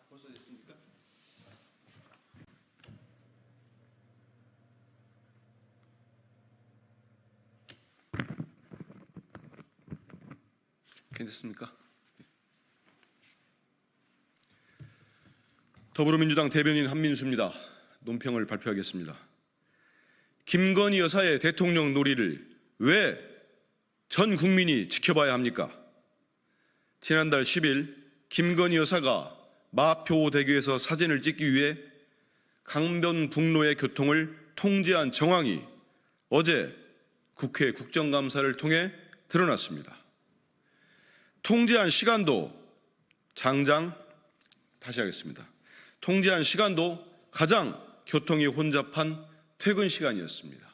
벌써 됐습니까? 괜찮습니까? 더불어민주당 대변인 한민수입니다. 논평을 발표하겠습니다. 김건희 여사의 대통령 놀이를 왜 전 국민이 지켜봐야 합니까? 지난달 10일 김건희 여사가 마표대교에서 사진을 찍기 위해 강변북로의 교통을 통제한 정황이 어제 국회 국정감사를 통해 드러났습니다. 통제한 시간도 통제한 시간도 가장 교통이 혼잡한 퇴근 시간이었습니다.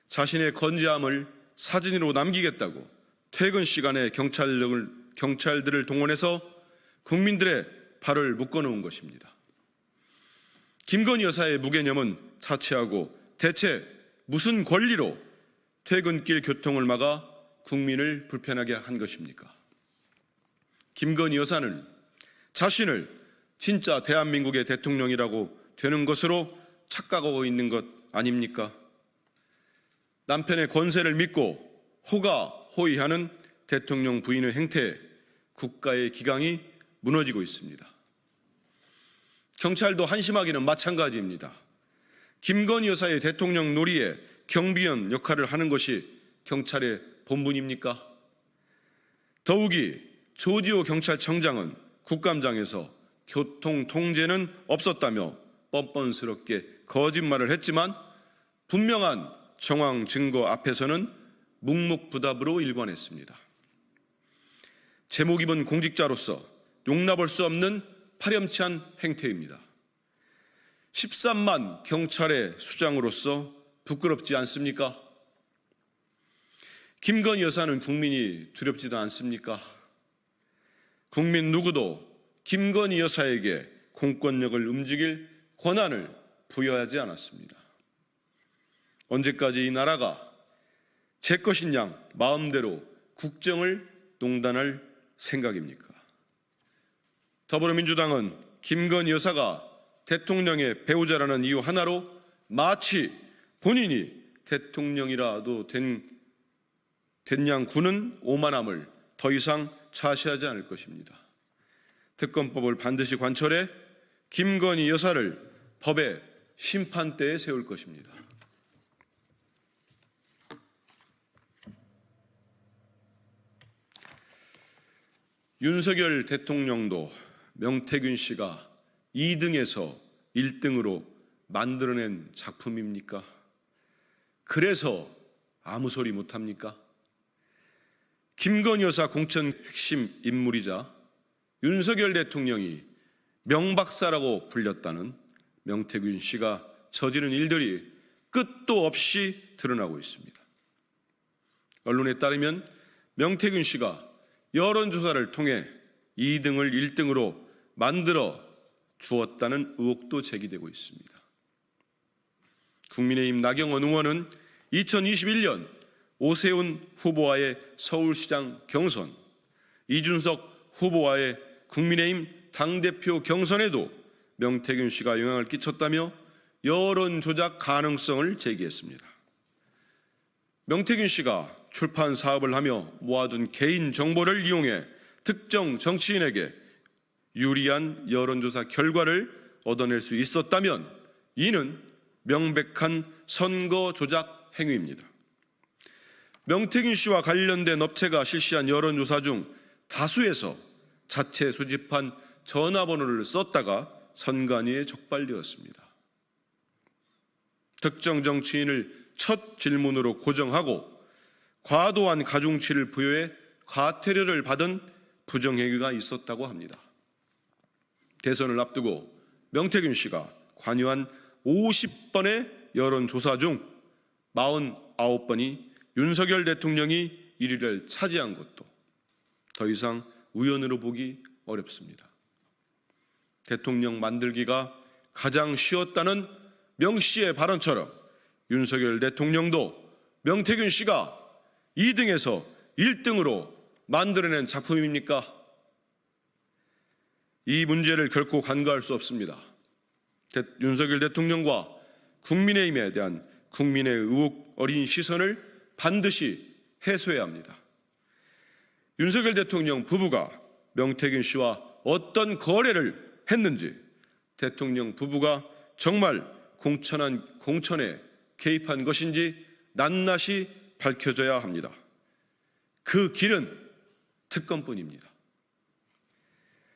자신의 건재함을 사진으로 남기겠다고 퇴근 시간에 경찰들을 동원해서 국민들의 발을 묶어놓은 것입니다. 김건희 여사의 무개념은 자체하고 대체 무슨 권리로 퇴근길 교통을 막아 국민을 불편하게 한 것입니까? 김건희 여사는 자신을 진짜 대한민국의 대통령이라고 되는 것으로 착각하고 있는 것 아닙니까? 남편의 권세를 믿고 호가호위하는 대통령 부인의 행태에 국가의 기강이 무너지고 있습니다. 경찰도 한심하기는 마찬가지입니다. 김건희 여사의 대통령 놀이에 경비원 역할을 하는 것이 경찰의 본분입니까? 더욱이 조지호 경찰청장은 국감장에서 교통 통제는 없었다며 뻔뻔스럽게 거짓말을 했지만 분명한 정황 증거 앞에서는 묵묵부답으로 일관했습니다. 제목 입은 공직자로서 용납할 수 없는 파렴치한 행태입니다. 13만 경찰의 수장으로서 부끄럽지 않습니까? 김건희 여사는 국민이 두렵지도 않습니까? 국민 누구도 김건희 여사에게 공권력을 움직일 권한을 부여하지 않았습니다. 언제까지 이 나라가 제 것인 양 마음대로 국정을 농단할 생각입니까? 더불어민주당은 김건희 여사가 대통령의 배우자라는 이유 하나로 마치 본인이 대통령이라도 된 양 구는 오만함을 더 이상 좌시하지 않을 것입니다. 특검법을 반드시 관철해 김건희 여사를 법의 심판대에 세울 것입니다. 윤석열 대통령도 명태균 씨가 2등에서 1등으로 만들어낸 작품입니까? 그래서 아무 소리 못합니까? 김건희 여사 공천 핵심 인물이자 윤석열 대통령이 명박사라고 불렸다는 명태균 씨가 저지른 일들이 끝도 없이 드러나고 있습니다. 언론에 따르면 명태균 씨가 여론조사를 통해 2등을 1등으로 만들어 주었다는 의혹도 제기되고 있습니다. 국민의힘 나경원 의원은 2021년 오세훈 후보와의 서울시장 경선, 이준석 후보와의 국민의힘 당대표 경선에도 명태균 씨가 영향을 끼쳤다며 여론조작 가능성을 제기했습니다. 명태균 씨가 출판 사업을 하며 모아둔 개인 정보를 이용해 특정 정치인에게 유리한 여론조사 결과를 얻어낼 수 있었다면 이는 명백한 선거 조작 행위입니다. 명태균 씨와 관련된 업체가 실시한 여론조사 중 다수에서 자체 수집한 전화번호를 썼다가 선관위에 적발되었습니다. 특정 정치인을 첫 질문으로 고정하고 과도한 가중치를 부여해 과태료를 받은 부정행위가 있었다고 합니다. 대선을 앞두고 명태균 씨가 관여한 50번의 여론조사 중 49번이 윤석열 대통령이 1위를 차지한 것도 더 이상 우연으로 보기 어렵습니다. 대통령 만들기가 가장 쉬웠다는 명 씨의 발언처럼 윤석열 대통령도 명태균 씨가 2등에서 1등으로 만들어낸 작품입니까? 이 문제를 결코 간과할 수 없습니다. 윤석열 대통령과 국민의힘에 대한 국민의 의혹 어린 시선을 반드시 해소해야 합니다. 윤석열 대통령 부부가 명태균 씨와 어떤 거래를 했는지, 대통령 부부가 정말 공천에 개입한 것인지 낱낱이 밝혀져야 합니다. 그 길은 특검뿐입니다.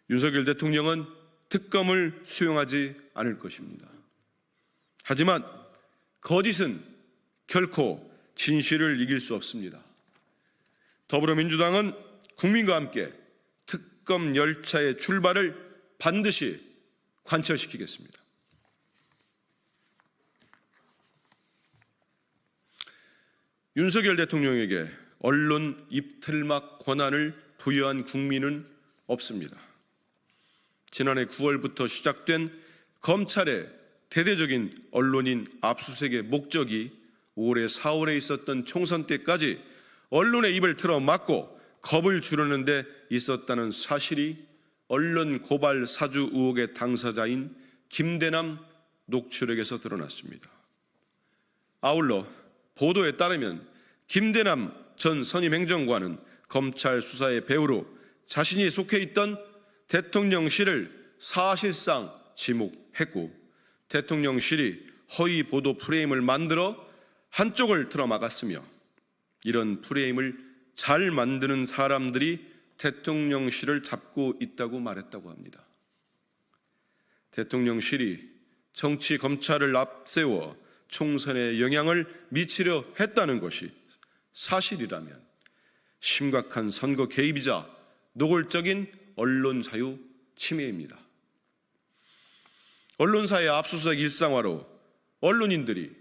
윤석열 대통령은 특검을 수용하지 않을 것입니다. 하지만 거짓은 결코 진실을 이길 수 없습니다. 더불어민주당은 국민과 함께 특검 열차의 출발을 반드시 관철시키겠습니다. 윤석열 대통령에게 언론 입틀막 권한을 부여한 국민은 없습니다. 지난해 9월부터 시작된 검찰의 대대적인 언론인 압수수색의 목적이 올해 4월에 있었던 총선 때까지 언론의 입을 틀어 막고 겁을 주려는 데 있었다는 사실이 언론 고발 사주 의혹의 당사자인 김대남 녹취록에서 드러났습니다. 아울러 보도에 따르면 김대남 전 선임행정관은 검찰 수사의 배후로 자신이 속해 있던 대통령실을 사실상 지목했고, 대통령실이 허위 보도 프레임을 만들어 한쪽을 틀어막았으며, 이런 프레임을 잘 만드는 사람들이 대통령실을 잡고 있다고 말했다고 합니다. 대통령실이 정치 검찰을 앞세워 총선에 영향을 미치려 했다는 것이 사실이라면 심각한 선거 개입이자 노골적인 언론 자유 침해입니다. 언론사의 압수수색 일상화로 언론인들이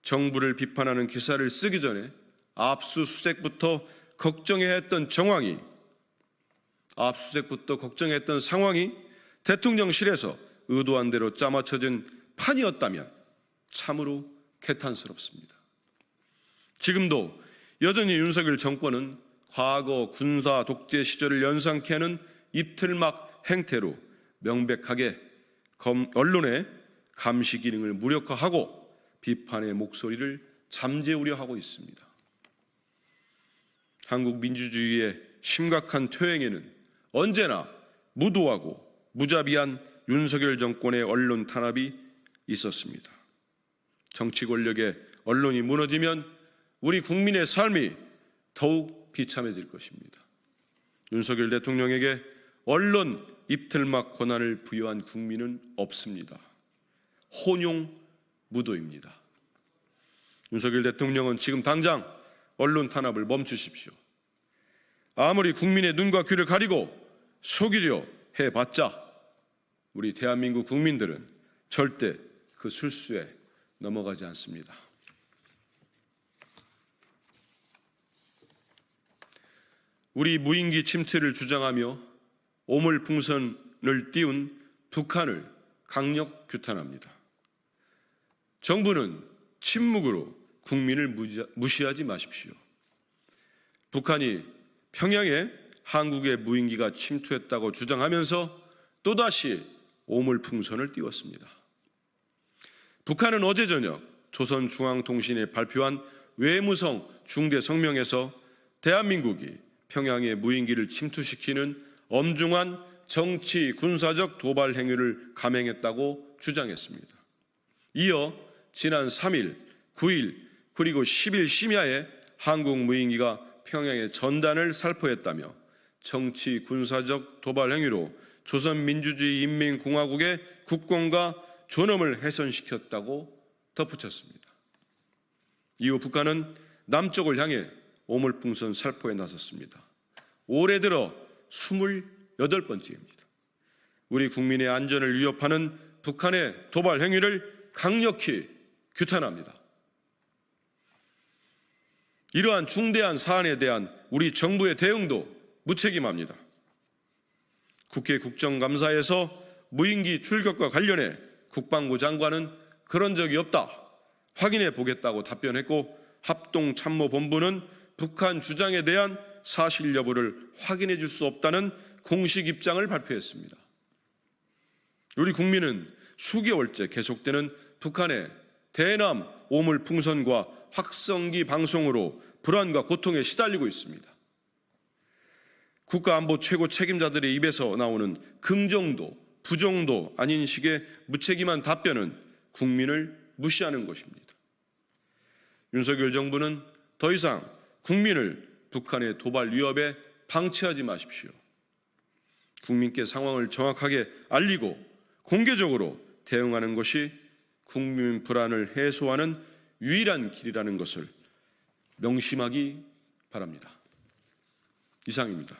정부를 비판하는 기사를 쓰기 전에 압수수색부터 걱정했던 상황이 대통령실에서 의도한 대로 짜맞춰진 판이었다면 참으로 개탄스럽습니다. 지금도 여전히 윤석열 정권은 과거 군사 독재 시절을 연상케 하는 입틀막 행태로 명백하게 언론의 감시 기능을 무력화하고 비판의 목소리를 잠재우려 하고 있습니다. 한국 민주주의의 심각한 퇴행에는 언제나 무도하고 무자비한 윤석열 정권의 언론 탄압이 있었습니다. 정치 권력의 언론이 무너지면 우리 국민의 삶이 더욱 비참해질 것입니다. 윤석열 대통령에게 언론 입틀막 권한을 부여한 국민은 없습니다. 혼용 무도입니다. 윤석열 대통령은 지금 당장 언론 탄압을 멈추십시오. 아무리 국민의 눈과 귀를 가리고 속이려 해봤자 우리 대한민국 국민들은 절대 그 술수에 넘어가지 않습니다. 우리 무인기 침투를 주장하며 오물풍선을 띄운 북한을 강력 규탄합니다. 정부는 침묵으로 국민을 무시하지 마십시오. 북한이 평양에 한국의 무인기가 침투했다고 주장하면서 또다시 오물풍선을 띄웠습니다. 북한은 어제 저녁 조선중앙통신에 발표한 외무성 중대 성명에서 대한민국이 평양의 무인기를 침투시키는 엄중한 정치 군사적 도발 행위를 감행했다고 주장했습니다. 이어 지난 3일, 9일 그리고 10일 심야에 한국 무인기가 평양의 전단을 살포했다며 정치 군사적 도발 행위로 조선민주주의인민공화국의 국권과 존엄을 훼손시켰다고 덧붙였습니다. 이후 북한은 남쪽을 향해 오물풍선 살포에 나섰습니다. 올해 들어 28번째입니다. 우리 국민의 안전을 위협하는 북한의 도발 행위를 강력히 규탄합니다. 이러한 중대한 사안에 대한 우리 정부의 대응도 무책임합니다. 국회 국정감사에서 무인기 출격과 관련해 국방부 장관은 그런 적이 없다, 확인해 보겠다고 답변했고, 합동참모본부는 북한 주장에 대한 사실 여부를 확인해 줄 수 없다는 공식 입장을 발표했습니다. 우리 국민은 수개월째 계속되는 북한의 대남 오물 풍선과 확성기 방송으로 불안과 고통에 시달리고 있습니다. 국가안보 최고 책임자들의 입에서 나오는 긍정도 부정도 아닌 식의 무책임한 답변은 국민을 무시하는 것입니다. 윤석열 정부는 더 이상 국민을 북한의 도발 위협에 방치하지 마십시오. 국민께 상황을 정확하게 알리고 공개적으로 대응하는 것이 국민 불안을 해소하는 유일한 길이라는 것을 명심하기 바랍니다. 이상입니다.